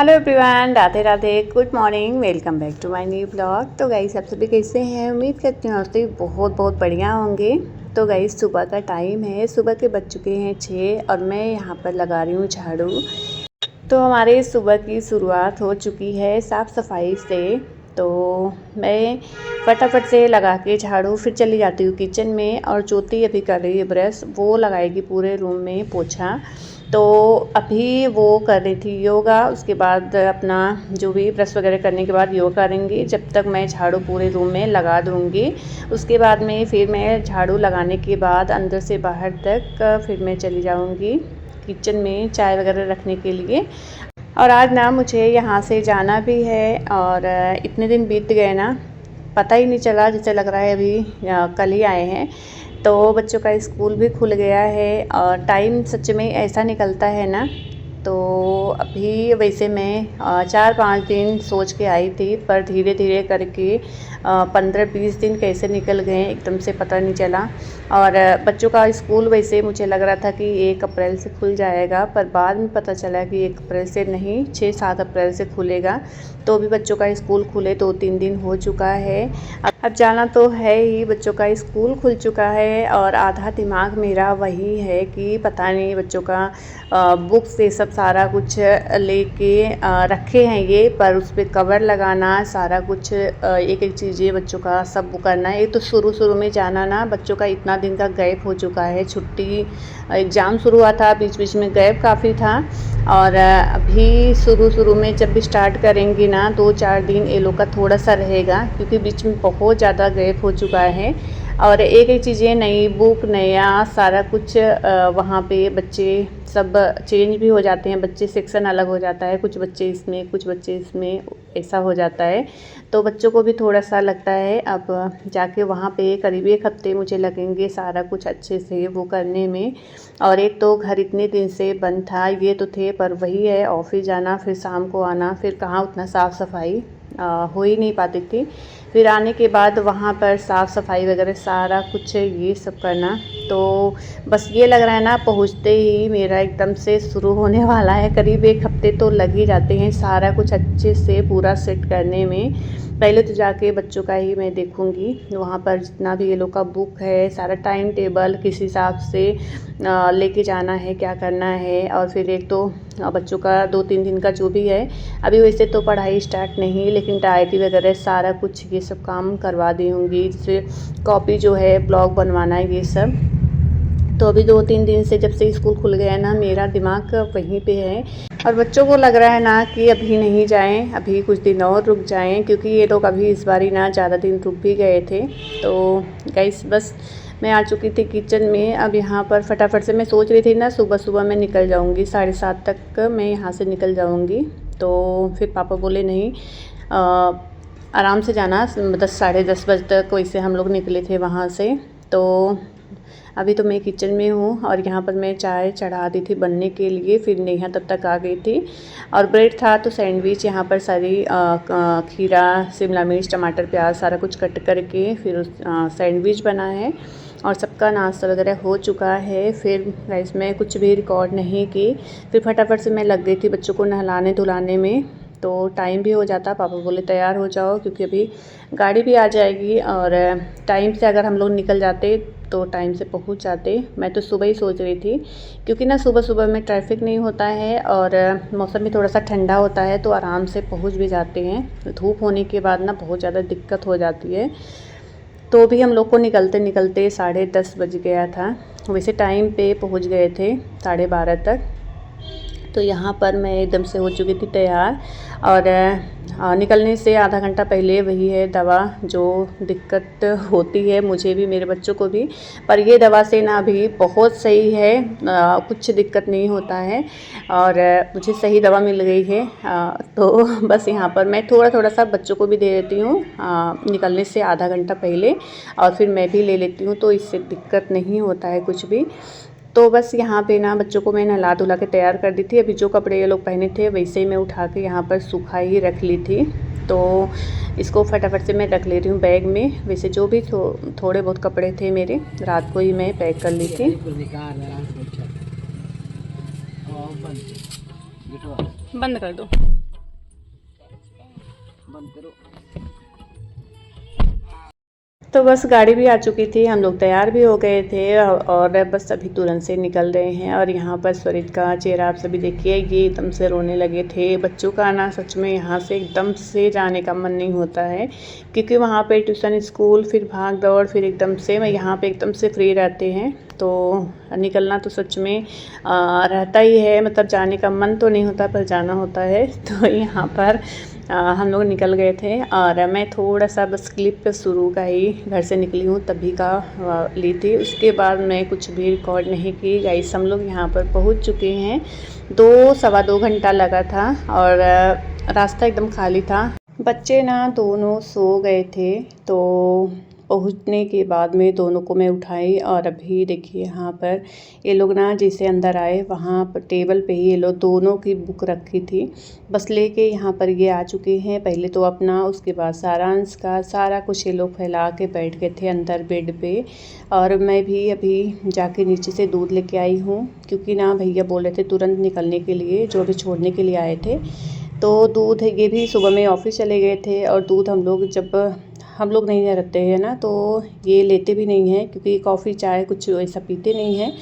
Hello everyone, Radhe Radhe, good morning, welcome back to my new blog. तो guys आप सभी कैसे हैं? उम्मीद करती हूँ आप सभी बहुत बहुत बढ़िया होंगे। तो गाइस सुबह का टाइम है, सुबह के बज चुके हैं 6 और मैं यहाँ पर लगा रही हूँ झाड़ू। तो हमारे सुबह की शुरुआत हो चुकी है साफ़ सफाई से। तो मैं फटाफट से लगा के झाड़ू फिर चली जाती हूँ किचन में, और ज्योति अभी कर रही है ब्रश, वो लगाएगी पूरे रूम में पोछा। तो अभी वो कर रही थी योगा, उसके बाद अपना जो भी ब्रश वगैरह करने के बाद योगा करेंगी, जब तक मैं झाड़ू पूरे रूम में लगा दूँगी। उसके बाद में फिर मैं झाड़ू लगाने के बाद अंदर से बाहर तक फिर मैं चली जाऊँगी किचन में चाय वगैरह रखने के लिए। और आज ना मुझे यहाँ से जाना भी है, और इतने दिन बीत गए ना, पता ही नहीं चला, जैसे लग रहा है अभी कल ही आए हैं। तो बच्चों का स्कूल भी खुल गया है और टाइम सच में ऐसा निकलता है ना। तो अभी वैसे मैं 4-5 दिन सोच के आई थी, पर धीरे धीरे करके 15-20 दिन कैसे निकल गए एकदम से पता नहीं चला। और बच्चों का स्कूल वैसे मुझे लग रहा था कि 1 अप्रैल से खुल जाएगा, पर बाद में पता चला कि 1 अप्रैल से नहीं, 6-7 अप्रैल से खुलेगा। तो भी बच्चों का स्कूल खुले 2-3 दिन हो चुका है। अब जाना तो है ही, बच्चों का स्कूल खुल चुका है, और आधा दिमाग मेरा वही है कि पता नहीं बच्चों का बुक्स ये सब सारा कुछ लेके रखे हैं ये, पर उस पर कवर लगाना, सारा कुछ एक एक चीज़ें बच्चों का सब करना है। ये तो शुरू में जाना ना, बच्चों का इतना दिन का गैप हो चुका है, छुट्टी एग्ज़ाम शुरू हुआ था, बीच बीच में गैप काफ़ी था। और अभी शुरू में जब भी स्टार्ट करेंगी ना, 2-4 दिन ये लोग का थोड़ा सा रहेगा, क्योंकि बीच में बहुत ज़्यादा गैप हो चुका है। और एक एक चीज़ें नई बुक, नया सारा कुछ वहाँ पे बच्चे सब चेंज भी हो जाते हैं, बच्चे सेक्शन अलग हो जाता है, कुछ बच्चे इसमें कुछ बच्चे इसमें, ऐसा हो जाता है। तो बच्चों को भी थोड़ा सा लगता है, अब जाके वहाँ पे करीब 1 हफ्ते मुझे लगेंगे सारा कुछ अच्छे से वो करने में। और एक तो घर इतने दिन से बंद था, ये तो थे, पर वही है ऑफिस जाना, फिर शाम को आना, फिर कहाँ उतना साफ़ सफाई हो ही नहीं पाती थी। फिर आने के बाद वहाँ पर साफ़ सफाई वगैरह सारा कुछ ये सब करना, तो बस ये लग रहा है ना, पहुँचते ही मेरा एकदम से शुरू होने वाला है। करीब 1 हफ्ते तो लग ही जाते हैं सारा कुछ अच्छे से पूरा सेट करने में। पहले तो जाके बच्चों का ही मैं देखूँगी, वहाँ पर जितना भी ये लोग का बुक है, सारा टाइम टेबल किस हिसाब से लेके जाना है, क्या करना है। और फिर एक तो बच्चों का 2-3 दिन का जो भी है, अभी वैसे तो पढ़ाई स्टार्ट नहीं, लेकिन डायरी वगैरह सारा कुछ ये सब काम करवा दी होंगी, जैसे कॉपी जो है, ब्लॉग बनवाना है, ये सब। तो अभी 2-3 दिन से जब से स्कूल खुल गया है ना, मेरा दिमाग वहीं पे है। और बच्चों को लग रहा है ना कि अभी नहीं जाएं, अभी कुछ दिन और रुक जाएं, क्योंकि ये लोग अभी इस बार ही ना ज़्यादा दिन रुक भी गए थे। तो गाइस बस मैं आ चुकी थी किचन में। अब यहाँ पर फटाफट से मैं सोच रही थी ना, सुबह मैं निकल जाऊँगी, 7:30 तक मैं यहाँ से निकल जाऊँगी। तो फिर पापा बोले नहीं, आराम से जाना, 10 साढ़े 10 बजे तक वैसे हम लोग निकले थे वहाँ से। तो अभी तो मैं किचन में हूँ, और यहाँ पर मैं चाय चढ़ा दी थी बनने के लिए, फिर नेहा तब तक आ गई थी। और ब्रेड था तो सैंडविच, यहाँ पर सारी खीरा, शिमला मिर्च, टमाटर, प्याज सारा कुछ कट करके फिर सैंडविच बना है, और सबका नाश्ता वगैरह हो चुका है। फिर राइस में कुछ भी रिकॉर्ड नहीं की, फिर फटाफट से मैं लग गई थी बच्चों को नहलाने धुलाने में। तो टाइम भी हो जाता, पापा बोले तैयार हो जाओ, क्योंकि अभी गाड़ी भी आ जाएगी, और टाइम से अगर हम लोग निकल जाते तो टाइम से पहुंच जाते। मैं तो सुबह ही सोच रही थी, क्योंकि ना सुबह में ट्रैफिक नहीं होता है, और मौसम भी थोड़ा सा ठंडा होता है, तो आराम से पहुंच भी जाते हैं। धूप होने के बाद ना बहुत ज़्यादा दिक्कत हो जाती है। तो भी हम लोग को निकलते 10:30 बज गया था, वैसे टाइम पे पहुंच गए थे 12:30 तक। तो यहाँ पर मैं एकदम से हो चुकी थी तैयार, और निकलने से आधा घंटा पहले वही है दवा, जो दिक्कत होती है मुझे भी, मेरे बच्चों को भी, पर ये दवा से ना अभी बहुत सही है, कुछ दिक्कत नहीं होता है, और मुझे सही दवा मिल गई है। तो बस यहाँ पर मैं थोड़ा सा बच्चों को भी दे देती हूँ निकलने से आधा घंटा पहले, और फिर मैं भी ले लेती हूँ, तो इससे दिक्कत नहीं होता है कुछ भी। तो बस यहाँ पे ना बच्चों को मैं नहला धुला के तैयार कर दी थी। अभी जो कपड़े ये लोग पहने थे वैसे ही मैं उठा के यहाँ पर सुखा ही रख ली थी। तो इसको फटाफट से मैं रख ले रही हूँ बैग में। वैसे जो भी थोड़े बहुत कपड़े थे मेरे, रात को ही मैं पैक कर ली थी। बंद कर दो। बंद करो। तो बस गाड़ी भी आ चुकी थी, हम लोग तैयार भी हो गए थे और बस अभी तुरंत से निकल रहे हैं। और यहाँ पर स्वरित का चेहरा आप सभी देखिए, ये एकदम से रोने लगे थे। बच्चों का ना सच में यहाँ से एकदम से जाने का मन नहीं होता है, क्योंकि वहाँ पे ट्यूशन, स्कूल, फिर भाग दौड़, फिर एकदम से यहाँ पे एकदम से फ्री रहते हैं। तो निकलना तो सच में रहता ही है, मतलब जाने का मन तो नहीं होता पर जाना होता है। तो यहाँ पर हम लोग निकल गए थे और मैं थोड़ा सा बस क्लिप शुरू का ही घर से निकली हूँ तभी का ली थी। उसके बाद मैं कुछ भी रिकॉर्ड नहीं की। गाइस हम लोग यहाँ पर पहुँच चुके हैं। 2-2.25 घंटा लगा था और रास्ता एकदम खाली था। बच्चे ना दोनों सो गए थे। तो पहुँचने के बाद में दोनों को मैं उठाई और अभी देखिए यहाँ पर ये लोग ना जैसे अंदर आए वहाँ पर टेबल पे ही ये लोग दोनों की बुक रखी थी, बस लेके यहाँ पर ये आ चुके हैं। पहले तो अपना, उसके बाद सारांश का सारा कुछ ये लोग फैला के बैठ गए थे अंदर बेड पे। और मैं भी अभी जाके नीचे से दूध लेके आई हूँ, क्योंकि ना भैया बोल रहे थे तुरंत निकलने के लिए, जो भी छोड़ने के लिए आए थे। तो दूध ये भी सुबह में ऑफिस चले गए थे और दूध हम लोग नहीं रहते हैं ना, तो ये लेते भी नहीं हैं, क्योंकि कॉफ़ी चाय कुछ ऐसा पीते नहीं हैं।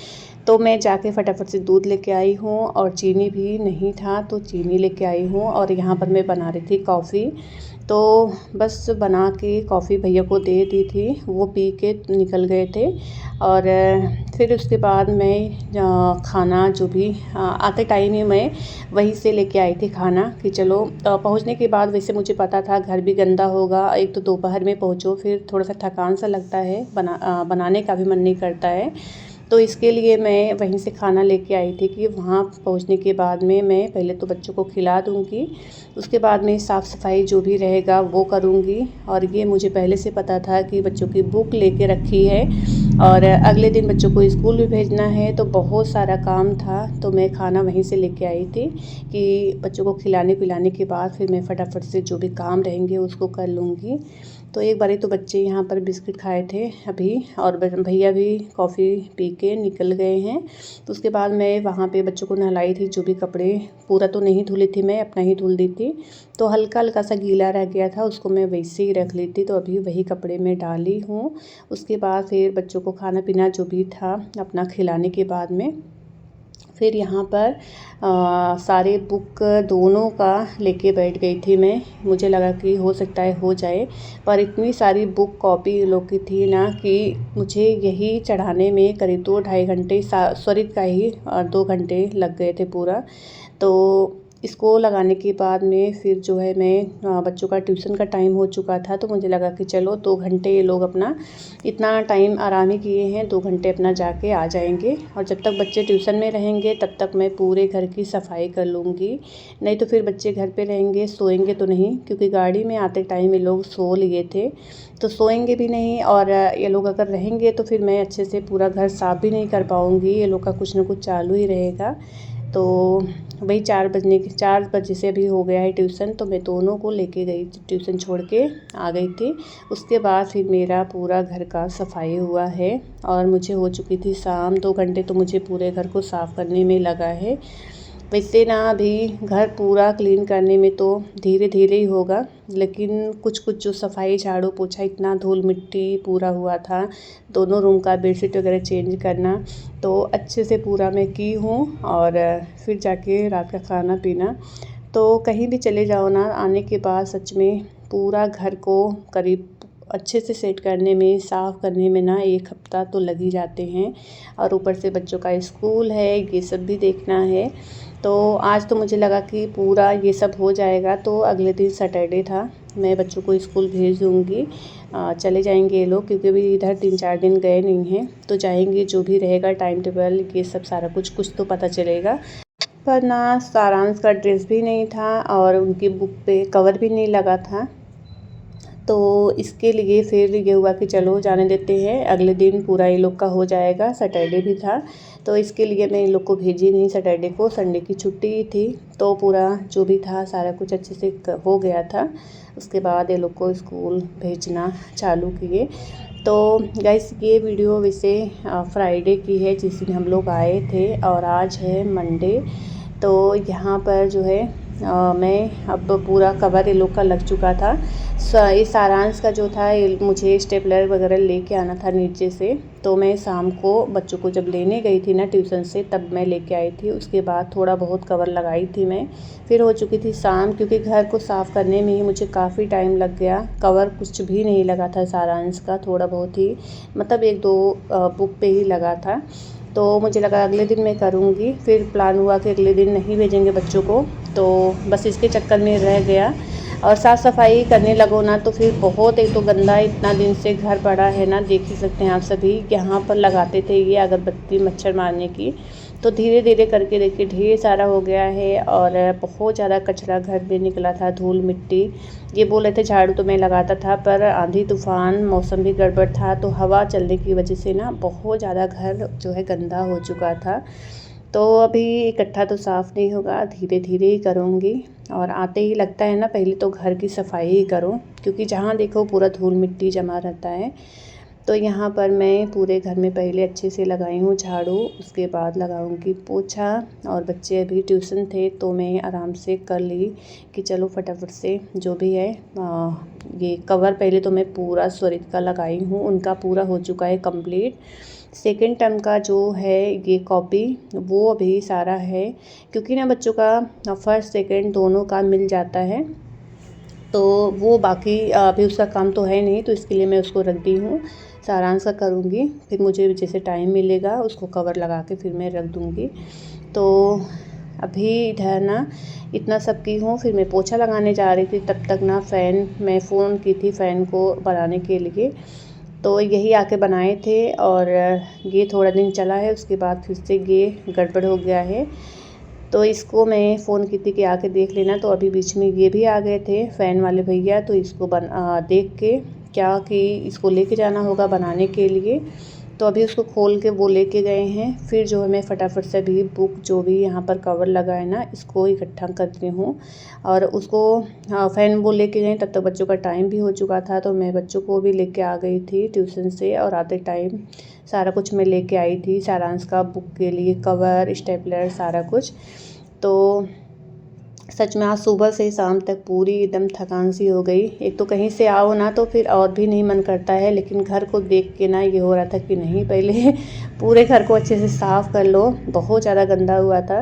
तो मैं जाके फटाफट से दूध लेके आई हूँ और चीनी भी नहीं था तो चीनी लेके आई हूँ। और यहाँ पर मैं बना रही थी कॉफ़ी, तो बस बना के कॉफ़ी भैया को दे दी थी, वो पी के निकल गए थे। और फिर उसके बाद मैं खाना जो भी आते टाइम ही मैं वहीं से लेके आई थी खाना, कि चलो पहुंचने के बाद वैसे मुझे पता था घर भी गंदा होगा, एक तो दोपहर में पहुंचो, फिर थोड़ा सा थकान सा लगता है, बनाने का भी मन नहीं करता है। तो इसके लिए मैं वहीं से खाना लेके आई थी कि वहाँ पहुँचने के बाद में मैं पहले तो बच्चों को खिला दूँगी, उसके बाद में साफ़ सफाई जो भी रहेगा वो करूँगी। और ये मुझे पहले से पता था कि बच्चों की बुक लेके रखी है और अगले दिन बच्चों को स्कूल भी भेजना है, तो बहुत सारा काम था। तो मैं खाना वहीं से लेके आई थी कि बच्चों को खिलाने पिलाने के बाद फिर मैं फटाफट से जो भी काम रहेंगे उसको कर लूँगी। तो एक बारी तो बच्चे यहाँ पर बिस्किट खाए थे अभी, और भैया भी कॉफ़ी पी के निकल गए हैं। तो उसके बाद मैं वहाँ पे बच्चों को नहलाई थी, जो भी कपड़े, पूरा तो नहीं धुली थी मैं, अपना ही धुल दी थी, तो हल्का हल्का सा गीला रह गया था, उसको मैं वैसे ही रख ली थी। तो अभी वही कपड़े मैं डाली हूँ। उसके बाद फिर बच्चों को खाना पीना जो भी था अपना खिलाने के बाद में फिर यहाँ पर सारे बुक दोनों का लेके बैठ गई थी मैं। मुझे लगा कि हो सकता है हो जाए, पर इतनी सारी बुक कॉपी लोग की थी ना कि मुझे यही चढ़ाने में करीब 2-2.5 घंटे, स्वरित का ही 2 घंटे लग गए थे पूरा। तो इसको लगाने के बाद में फिर जो है मैं बच्चों का ट्यूशन का टाइम हो चुका था, तो मुझे लगा कि चलो 2 घंटे ये लोग अपना इतना टाइम आराम ही किए हैं, 2 घंटे अपना जाके आ जाएंगे। और जब तक बच्चे ट्यूशन में रहेंगे तब तक मैं पूरे घर की सफाई कर लूँगी, नहीं तो फिर बच्चे घर पे रहेंगे सोएंगे तो नहीं, क्योंकि गाड़ी में आते टाइम ये लोग सो लिए थे, तो सोएंगे भी नहीं। और ये लोग अगर रहेंगे तो फिर मैं अच्छे से पूरा घर साफ़ भी नहीं कर पाऊँगी, ये लोग का कुछ ना कुछ चालू ही रहेगा। तो वही 4 बजे से अभी हो गया है ट्यूशन, तो मैं दोनों को लेके गई, ट्यूशन छोड़ के आ गई थी। उसके बाद फिर मेरा पूरा घर का सफाई हुआ है और मुझे हो चुकी थी शाम। 2 घंटे तो मुझे पूरे घर को साफ़ करने में लगा है। वैसे ना अभी घर पूरा क्लीन करने में तो धीरे धीरे ही होगा, लेकिन कुछ कुछ जो सफाई झाड़ू पोछा, इतना धूल मिट्टी पूरा हुआ था, दोनों रूम का बेडशीट वगैरह चेंज करना, तो अच्छे से पूरा मैं की हूँ। और फिर जाके रात का खाना पीना, तो कहीं भी चले जाओ ना, आने के बाद सच में पूरा घर को करीब अच्छे से सेट करने में, साफ़ करने में ना 1 हफ़्ता तो लग ही जाते हैं। और ऊपर से बच्चों का स्कूल है, ये सब भी देखना है। तो आज तो मुझे लगा कि पूरा ये सब हो जाएगा, तो अगले दिन सैटरडे था, मैं बच्चों को स्कूल भेज दूँगी। चले जाएंगे ये लोग, क्योंकि अभी इधर 3-4 दिन गए नहीं हैं, तो जाएंगे, जो भी रहेगा टाइम टेबल ये सब सारा कुछ तो पता चलेगा। पर ना सारांश का ड्रेस भी नहीं था और उनकी बुक पे कवर भी नहीं लगा था, तो इसके लिए फिर ये हुआ कि चलो जाने देते हैं, अगले दिन पूरा ये लोग का हो जाएगा। सैटरडे भी था, तो इसके लिए मैं इन लोग को भेजी नहीं सैटरडे को, संडे की छुट्टी थी, तो पूरा जो भी था सारा कुछ अच्छे से हो गया था। उसके बाद ये लोग को स्कूल भेजना चालू किए। तो गाइस ये वीडियो वैसे फ्राइडे की है, जिस दिन हम लोग आए थे, और आज है मंडे। तो यहाँ पर जो है मैं अब पूरा कवर ये लोग का लग चुका था। ये सारांश का जो था ये मुझे स्टेपलर वगैरह लेके आना था नीचे से, तो मैं शाम को बच्चों को जब लेने गई थी ना ट्यूशन से तब मैं लेके आई थी। उसके बाद थोड़ा बहुत कवर लगाई थी मैं, फिर हो चुकी थी शाम, क्योंकि घर को साफ़ करने में ही मुझे काफ़ी टाइम लग गया। कवर कुछ भी नहीं लगा था सारांश का, थोड़ा बहुत ही मतलब 1-2 बुक पे ही लगा था। तो मुझे लगा अगले दिन मैं करूँगी, फिर प्लान हुआ कि अगले दिन नहीं भेजेंगे बच्चों को, तो बस इसके चक्कर में रह गया। और साफ़ सफाई करने लगो ना तो फिर बहुत, एक तो गंदा इतना दिन से घर पड़ा है ना, देख ही सकते हैं आप सभी। यहाँ पर लगाते थे ये अगरबत्ती मच्छर मारने की, तो धीरे धीरे करके देखिए ढेर सारा हो गया है। और बहुत ज़्यादा कचरा घर में निकला था, धूल मिट्टी। ये बोल रहे थे झाड़ू तो मैं लगाता था, पर आंधी तूफ़ान, मौसम भी गड़बड़ था, तो हवा चलने की वजह से ना बहुत ज़्यादा घर जो है गंदा हो चुका था। तो अभी इकट्ठा तो साफ़ नहीं होगा, धीरे धीरे ही करूँगी। और आते ही लगता है ना पहले तो घर की सफाई ही करूँ, क्योंकि जहाँ देखो पूरा धूल मिट्टी जमा रहता है। तो यहाँ पर मैं पूरे घर में पहले अच्छे से लगाई हूँ झाड़ू, उसके बाद लगाऊंगी पोछा। और बच्चे अभी ट्यूशन थे तो मैं आराम से कर ली कि चलो फटाफट से जो भी है ये कवर पहले तो मैं पूरा स्वरित का लगाई हूँ, उनका पूरा हो चुका है कंप्लीट। सेकेंड टर्म का जो है ये कॉपी वो अभी सारा है, क्योंकि ना बच्चों का फर्स्ट सेकेंड दोनों का मिल जाता है, तो वो बाकी अभी उसका काम तो है नहीं, तो इसके लिए मैं उसको रख दी हूँ। सारांश का करूँगी, फिर मुझे जैसे टाइम मिलेगा उसको कवर लगा के फिर मैं रख दूँगी। तो अभी इधर ना इतना सब की हूँ, फिर मैं पोछा लगाने जा रही थी, तब तक ना फ़ैन, मैं फ़ोन की थी फ़ैन को बनाने के लिए, तो यही आके बनाए थे। और ये थोड़ा दिन चला है, उसके बाद फिर से ये गड़बड़ हो गया है। तो इसको मैं फ़ोन की थी कि आके देख लेना, तो अभी बीच में ये भी आ गए थे फ़ैन वाले भैया, तो इसको देख के क्या कि इसको लेके जाना होगा बनाने के लिए, तो अभी उसको खोल के वो लेके गए हैं। फिर जो है मैं फटाफट से अभी बुक जो भी यहाँ पर कवर लगा है ना इसको इकट्ठा करती हूँ। और उसको फ़ैन वो लेके गए, तब तक बच्चों का टाइम भी हो चुका था, तो मैं बच्चों को भी लेके आ गई थी ट्यूशन से। और आते टाइम सारा कुछ मैं लेके आई थी, सारांश का बुक के लिए कवर, स्टेपलर, सारा कुछ। तो सच में आज सुबह से शाम तक पूरी एकदम थकान सी हो गई। एक तो कहीं से आओ ना तो फिर और भी नहीं मन करता है, लेकिन घर को देख के ना ये हो रहा था कि नहीं पहले पूरे घर को अच्छे से साफ़ कर लो, बहुत ज़्यादा गंदा हुआ था।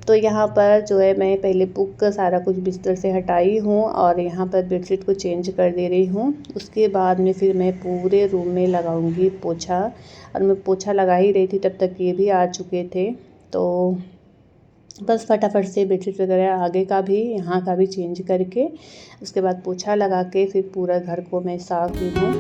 तो यहाँ पर जो है मैं पहले बुक का सारा कुछ बिस्तर से हटाई हूँ और यहाँ पर बेडशीट को चेंज कर दे रही हूँ। उसके बाद में फिर मैं पूरे रूम में लगाऊंगी पोछा, और मैं पोछा लगा ही रही थी तब तक ये भी आ चुके थे। तो बस फटाफट से बेडशीट वगैरह आगे का भी यहाँ का भी चेंज करके उसके बाद पोछा लगा के फिर पूरा घर को मैं साफ़ की हूँ।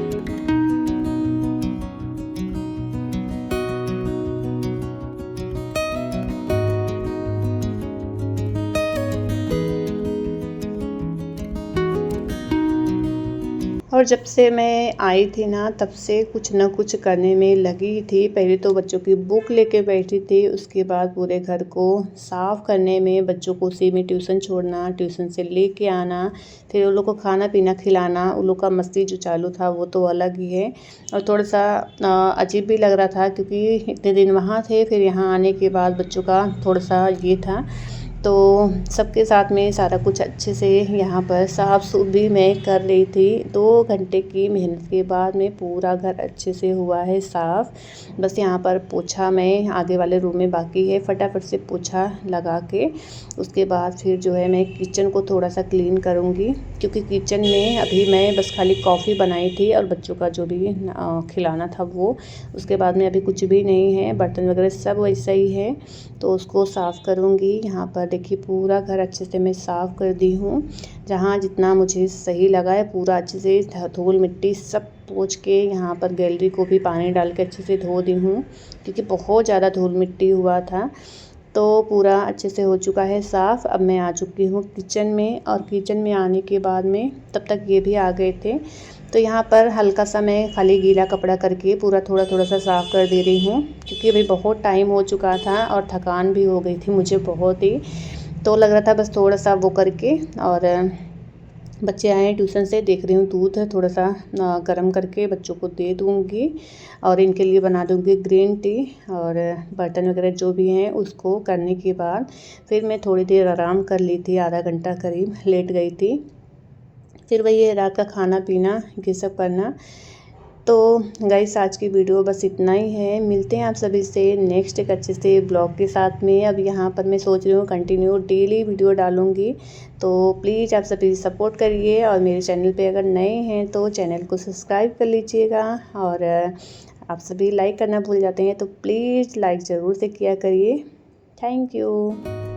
और जब से मैं आई थी ना तब से कुछ न कुछ करने में लगी थी। पहले तो बच्चों की बुक लेके बैठी थी, उसके बाद पूरे घर को साफ़ करने में, बच्चों को उसी में ट्यूशन छोड़ना, ट्यूशन से लेके आना, फिर उन लोग को खाना पीना खिलाना। उन लोग का मस्ती जो चालू था वो तो अलग ही है। और थोड़ा सा अजीब भी लग रहा था, क्योंकि इतने दिन वहाँ थे, फिर यहाँ आने के बाद बच्चों का थोड़ा सा ये था। तो सबके साथ में सारा कुछ अच्छे से यहाँ पर साफ़ सुफ भी मैं कर रही थी। 2 घंटे की मेहनत के बाद में पूरा घर अच्छे से हुआ है साफ़। बस यहाँ पर पोछा मैं आगे वाले रूम में बाकी है, फटाफट से पोछा लगा के उसके बाद फिर जो है मैं किचन को थोड़ा सा क्लीन करूँगी, क्योंकि किचन में अभी मैं बस खाली कॉफ़ी बनाई थी और बच्चों का जो भी खिलाना था वो, उसके बाद में अभी कुछ भी नहीं है, बर्तन वगैरह सब वैसा ही है, तो उसको साफ़ करूँगी। यहाँ पर देखिए पूरा घर अच्छे से मैं साफ़ कर दी हूँ, जहाँ जितना मुझे सही लगा है पूरा अच्छे से धूल मिट्टी सब पोंछ के यहाँ पर गैलरी को भी पानी डाल के अच्छे से धो दी हूँ, क्योंकि बहुत ज़्यादा धूल मिट्टी हुआ था। तो पूरा अच्छे से हो चुका है साफ़। अब मैं आ चुकी हूँ किचन में, और किचन में आने के बाद में तब तक ये भी आ गए थे, तो यहाँ पर हल्का सा मैं खाली गीला कपड़ा करके पूरा थोड़ा थोड़ा सा साफ़ कर दे रही हूँ, क्योंकि अभी बहुत टाइम हो चुका था और थकान भी हो गई थी मुझे बहुत ही। तो लग रहा था बस थोड़ा सा वो करके और बच्चे आए हैं ट्यूशन से, देख रही हूँ दूध है थोड़ा सा गर्म करके बच्चों को दे दूँगी और इनके लिए बना दूँगी ग्रीन टी। और बर्तन वगैरह जो भी हैं उसको करने के बाद फिर मैं थोड़ी देर आराम कर ली थी, आधा घंटा करीब लेट गई थी। फिर वही रात का खाना पीना ये सब करना। तो गाइस आज की वीडियो बस इतना ही है। मिलते हैं आप सभी से नेक्स्ट एक अच्छे से ब्लॉग के साथ में। अब यहाँ पर मैं सोच रही हूँ कंटिन्यू डेली वीडियो डालूँगी, तो प्लीज़ आप सभी सपोर्ट करिए। और मेरे चैनल पे अगर नए हैं तो चैनल को सब्सक्राइब कर लीजिएगा। और आप सभी लाइक करना भूल जाते हैं तो प्लीज़ लाइक ज़रूर से किया करिए। Thank you.